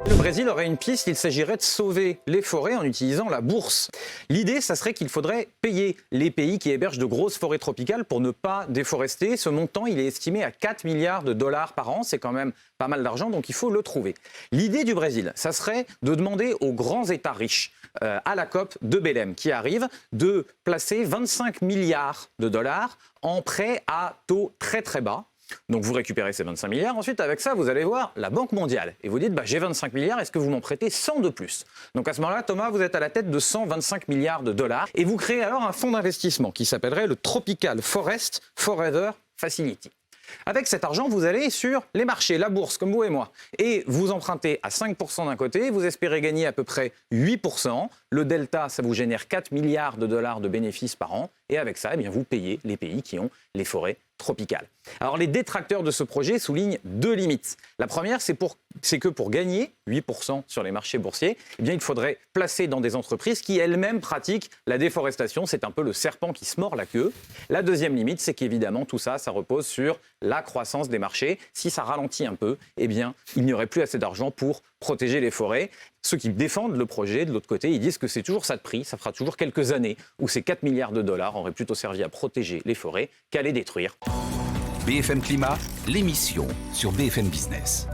Le Brésil aurait une piste, il s'agirait de sauver les forêts en utilisant la bourse. L'idée, ça serait qu'il faudrait payer les pays qui hébergent de grosses forêts tropicales pour ne pas déforester. Ce montant, il est estimé à 4 milliards de dollars par an, c'est quand même pas mal d'argent, donc il faut le trouver. L'idée du Brésil, ça serait de demander aux grands États riches, à la COP de Belém qui arrive, de placer 25 milliards de dollars en prêts à taux très très bas. Donc vous récupérez ces 25 milliards, ensuite avec ça vous allez voir la Banque mondiale et vous dites j'ai 25 milliards, est-ce que vous m'en prêtez 100 de plus? Donc à ce moment-là Thomas, vous êtes à la tête de 125 milliards de dollars et vous créez alors un fonds d'investissement qui s'appellerait le Tropical Forest Forever Facility. Avec cet argent, vous allez sur les marchés, la bourse, comme vous et moi, et vous empruntez à 5% d'un côté, vous espérez gagner à peu près 8%. Le delta, ça vous génère 4 milliards de dollars de bénéfices par an, et avec ça, eh bien, vous payez les pays qui ont les forêts tropicales. Alors les détracteurs de ce projet soulignent deux limites. La première, c'est que pour gagner 8% sur les marchés boursiers, eh bien, il faudrait placer dans des entreprises qui elles-mêmes pratiquent la déforestation. C'est un peu le serpent qui se mord la queue. La deuxième limite, c'est qu'évidemment tout ça, ça repose sur la croissance des marchés. Si ça ralentit un peu, eh bien, il n'y aurait plus assez d'argent pour protéger les forêts. Ceux qui défendent le projet, de l'autre côté, ils disent que c'est toujours ça de prix. Ça fera toujours quelques années où ces 4 milliards de dollars auraient plutôt servi à protéger les forêts qu'à les détruire. BFM Climat, l'émission sur BFM Business.